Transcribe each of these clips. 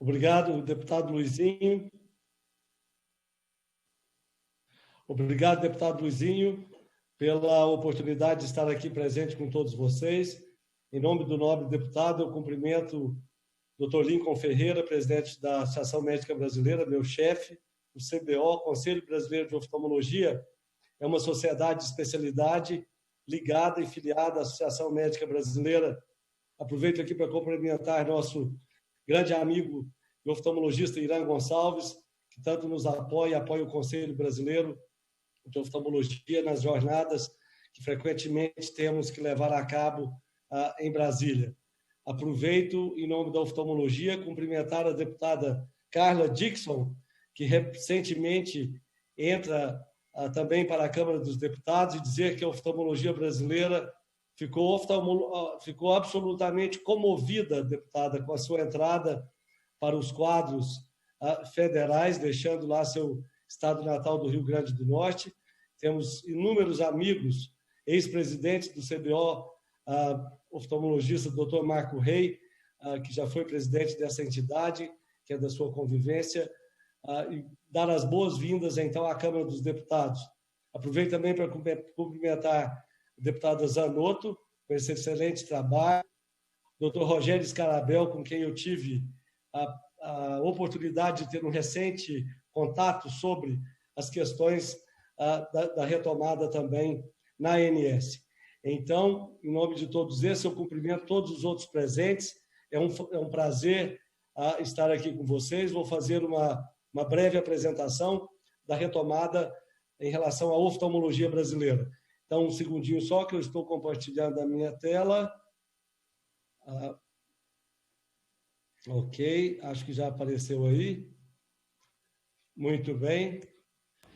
Obrigado, deputado Luizinho. Obrigado, deputado Luizinho, pela oportunidade de estar aqui presente com todos vocês. Em nome do nobre deputado, eu cumprimento o Dr. Lincoln Ferreira, presidente da Associação Médica Brasileira, meu chefe, o CBO, Conselho Brasileiro de Oftalmologia, é uma sociedade de especialidade ligada e filiada à Associação Médica Brasileira. Aproveito aqui para cumprimentar nosso grande amigo e oftalmologista Irã Gonçalves, que tanto nos apoia o Conselho Brasileiro de Oftalmologia nas jornadas que frequentemente temos que levar a cabo em Brasília. Aproveito, em nome da oftalmologia, cumprimentar a deputada Carla Dixon, que recentemente entra também para a Câmara dos Deputados, e dizer que a oftalmologia brasileira ficou absolutamente comovida, deputada, com a sua entrada para os quadros federais, deixando lá seu estado natal do Rio Grande do Norte. Temos inúmeros amigos, ex-presidentes do CBO, oftalmologista Dr. Marco Rey, que já foi presidente dessa entidade, que é da sua convivência, e dar as boas-vindas, então, à Câmara dos Deputados. Aproveito também para cumprimentar a deputada Zanotto, com esse excelente trabalho, Dr. Rogério Scarabel, com quem eu tive a oportunidade de ter um recente contato sobre as questões da retomada também na ANS. Então, em nome de todos esses, eu cumprimento todos os outros presentes. É um prazer estar aqui com vocês. Vou fazer uma breve apresentação da retomada em relação à oftalmologia brasileira. Então, um segundinho só, que eu estou compartilhando a minha tela. Ok, acho que já apareceu aí. Muito bem.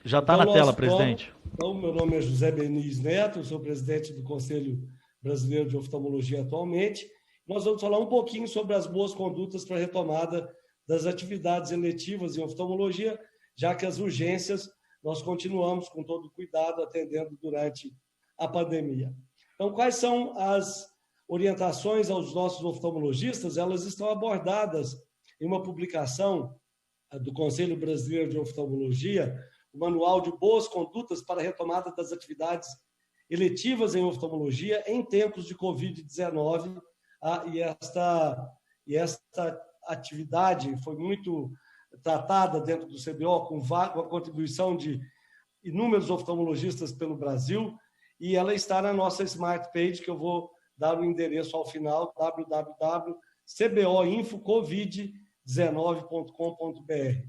Já está na tela, presidente. Então, meu nome é José Beniz Neto, eu sou presidente do Conselho Brasileiro de Oftalmologia atualmente. Nós vamos falar um pouquinho sobre as boas condutas para a retomada das atividades eletivas em oftalmologia, já que as urgências nós continuamos com todo cuidado atendendo durante a pandemia. Então, quais são as orientações aos nossos oftalmologistas? Elas estão abordadas em uma publicação do Conselho Brasileiro de Oftalmologia, o Manual de Boas Condutas para a Retomada das Atividades Eletivas em Oftalmologia em tempos de Covid-19. E esta atividade foi muito tratada dentro do CBO, com a contribuição de inúmeros oftalmologistas pelo Brasil, e ela está na nossa Smart Page, que eu vou dar o endereço ao final, www.cboinfocovid19.com.br.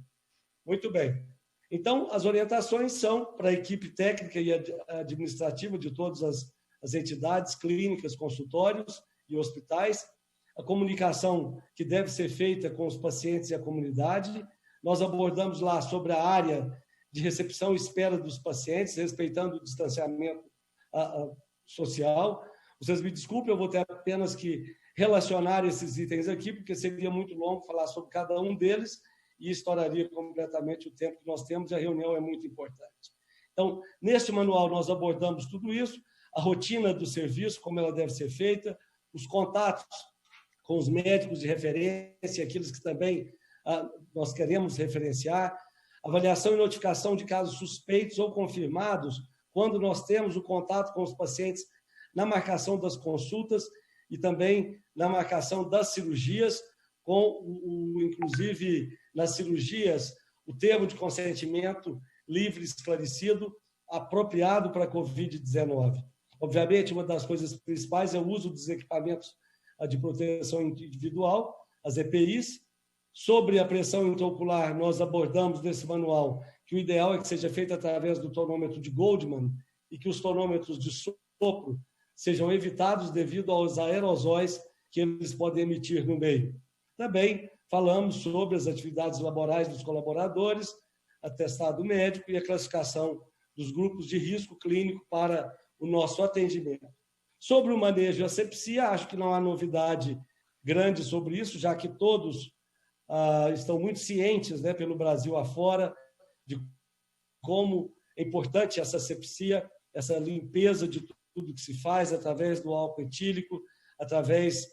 Muito bem. Então, as orientações são para a equipe técnica e administrativa de todas as entidades, clínicas, consultórios e hospitais, a comunicação que deve ser feita com os pacientes e a comunidade. Nós abordamos lá sobre a área de recepção e espera dos pacientes, respeitando o distanciamento social. Vocês me desculpem, eu vou ter apenas que relacionar esses itens aqui, porque seria muito longo falar sobre cada um deles e estouraria completamente o tempo que nós temos, e a reunião é muito importante. Então, neste manual, nós abordamos tudo isso, a rotina do serviço, como ela deve ser feita, os contatos com os médicos de referência, aqueles que também nós queremos referenciar, avaliação e notificação de casos suspeitos ou confirmados, quando nós temos o contato com os pacientes na marcação das consultas e também na marcação das cirurgias, inclusive nas cirurgias, o termo de consentimento livre e esclarecido, apropriado para a Covid-19. Obviamente, uma das coisas principais é o uso dos equipamentos de proteção individual, as EPIs. Sobre a pressão intraocular, nós abordamos nesse manual que o ideal é que seja feito através do tonômetro de Goldman e que os tonômetros de sopro sejam evitados devido aos aerosóis que eles podem emitir no meio. Também falamos sobre as atividades laborais dos colaboradores, atestado médico e a classificação dos grupos de risco clínico para o nosso atendimento. Sobre o manejo da asepsia, acho que não há novidade grande sobre isso, já que todos estão muito cientes, né, pelo Brasil afora, de como é importante essa asepsia, essa limpeza de tudo que se faz através do álcool etílico, através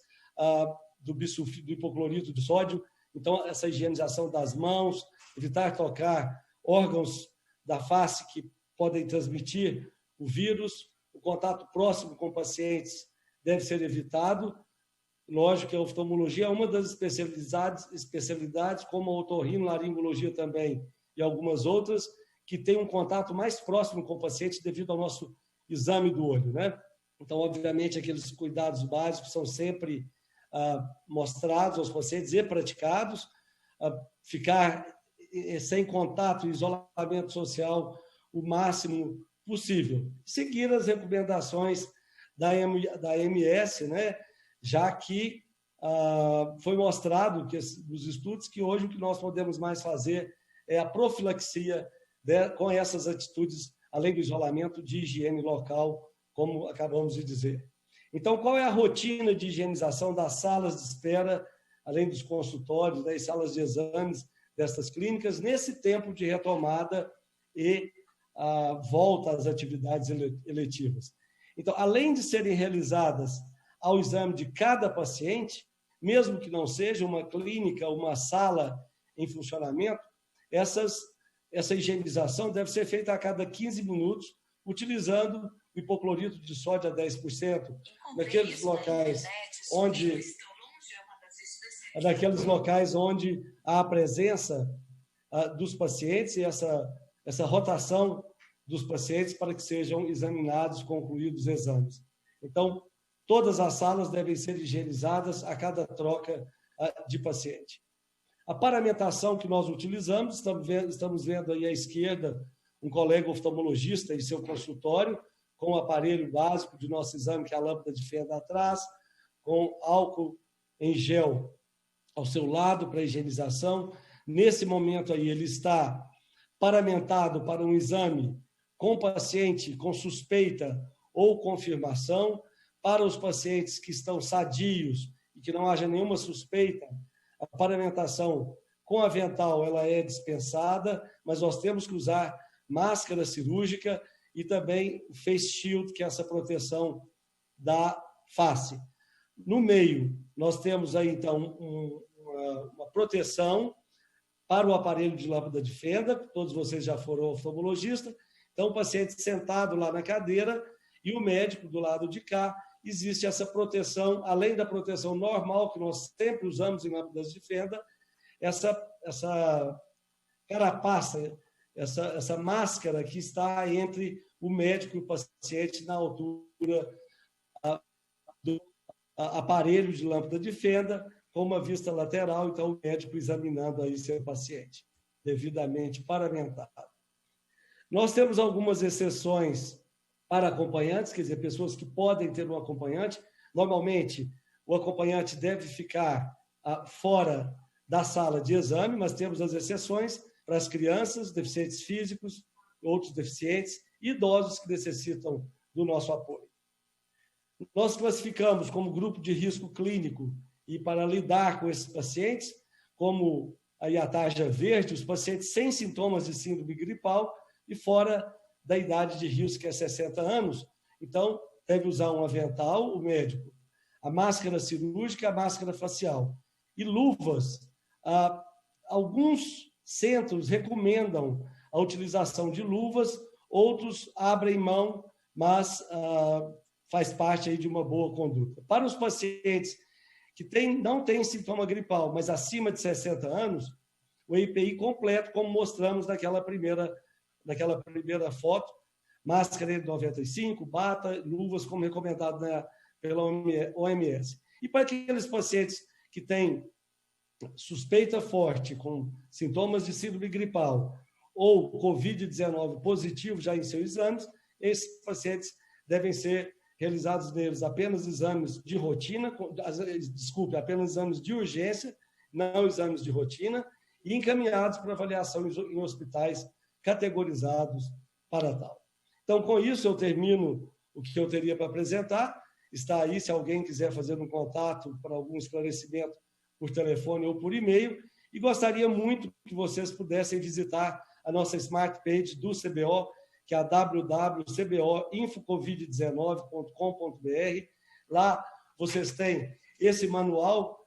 do hipoclorito de sódio, Então, essa higienização das mãos, evitar tocar órgãos da face que podem transmitir o vírus, o contato próximo com pacientes deve ser evitado. Lógico que a oftalmologia é uma das especialidades, como a otorrinolaringologia também e algumas outras, que tem um contato mais próximo com o paciente devido ao nosso exame do olho, né? Então, obviamente, aqueles cuidados básicos são sempre mostrados aos pacientes e praticados, ficar sem contato e isolamento social o máximo possível. Seguir as recomendações da MS, né? Já que foi mostrado que nos estudos que hoje o que nós podemos mais fazer é a profilaxia com essas atitudes, além do isolamento de higiene local, como acabamos de dizer. Então, qual é a rotina de higienização das salas de espera, além dos consultórios, das salas de exames destas clínicas, nesse tempo de retomada e volta às atividades eletivas? Então, além de serem realizadas ao exame de cada paciente, mesmo que não seja uma clínica, uma sala em funcionamento, essa higienização deve ser feita a cada 15 minutos, utilizando o hipoclorito de sódio a 10%, naqueles locais onde há a presença dos pacientes e essa rotação dos pacientes para que sejam examinados, concluídos os exames. Então, todas as salas devem ser higienizadas a cada troca de paciente. A paramentação que nós utilizamos, estamos vendo aí à esquerda um colega oftalmologista em seu consultório, com o aparelho básico de nosso exame, que é a lâmpada de fenda atrás, com álcool em gel ao seu lado para higienização. Nesse momento aí, ele está paramentado para um exame com paciente com suspeita ou confirmação. Para os pacientes que estão sadios e que não haja nenhuma suspeita, a paramentação com avental ela é dispensada, mas nós temos que usar máscara cirúrgica e também o face shield, que é essa proteção da face. No meio, nós temos aí, então, uma proteção para o aparelho de lâmpada de fenda, todos vocês já foram oftalmologista, então o paciente sentado lá na cadeira e o médico do lado de cá, existe essa proteção, além da proteção normal que nós sempre usamos em lâmpadas de fenda, essa carapaça, essa máscara que está entre o médico e o paciente na altura do aparelho de lâmpada de fenda, com uma vista lateral, então o médico examinando aí seu paciente, devidamente paramentado. Nós temos algumas exceções para acompanhantes, quer dizer, pessoas que podem ter um acompanhante. Normalmente, o acompanhante deve ficar fora da sala de exame, mas temos as exceções para as crianças, deficientes físicos, outros deficientes, idosos que necessitam do nosso apoio. Nós classificamos como grupo de risco clínico e para lidar com esses pacientes, como aí a tarja verde, os pacientes sem sintomas de síndrome gripal e fora da idade de risco, que é 60 anos, então deve usar um avental, o médico, a máscara cirúrgica, a máscara facial e luvas. Alguns centros recomendam a utilização de luvas, outros abrem mão, mas faz parte aí de uma boa conduta. Para os pacientes que não têm sintoma gripal, mas acima de 60 anos, o EPI completo, como mostramos naquela primeira foto, máscara N95, bata, luvas, como recomendado pela OMS. E para aqueles pacientes que têm suspeita forte, com sintomas de síndrome gripal ou Covid-19 positivo já em seus exames, esses pacientes devem ser realizados neles apenas exames de rotina, apenas exames de urgência, não exames de rotina, e encaminhados para avaliação em hospitais categorizados para tal. Então, com isso, eu termino o que eu teria para apresentar. Está aí, se alguém quiser fazer um contato para algum esclarecimento por telefone ou por e-mail, e gostaria muito que vocês pudessem visitar a nossa Smart Page do CBO, que é a www.cboinfocovid19.com.br. Lá vocês têm esse manual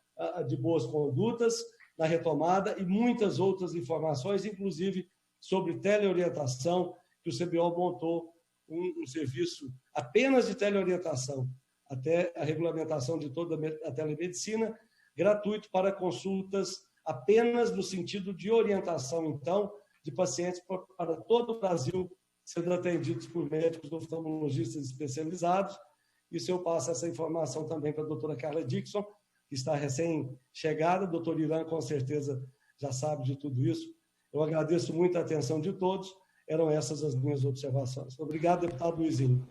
de boas condutas, na retomada e muitas outras informações, inclusive sobre teleorientação, que o CBO montou um serviço apenas de teleorientação, até a regulamentação de toda a telemedicina, gratuito para consultas apenas no sentido de orientação, então, de pacientes para todo o Brasil, sendo atendidos por médicos oftalmologistas especializados. Isso eu passo essa informação também para a doutora Carla Dixon, que está recém-chegada. O doutor Irã, com certeza, já sabe de tudo isso. Eu agradeço muito a atenção de todos. Eram essas as minhas observações. Obrigado, deputado Luizinho.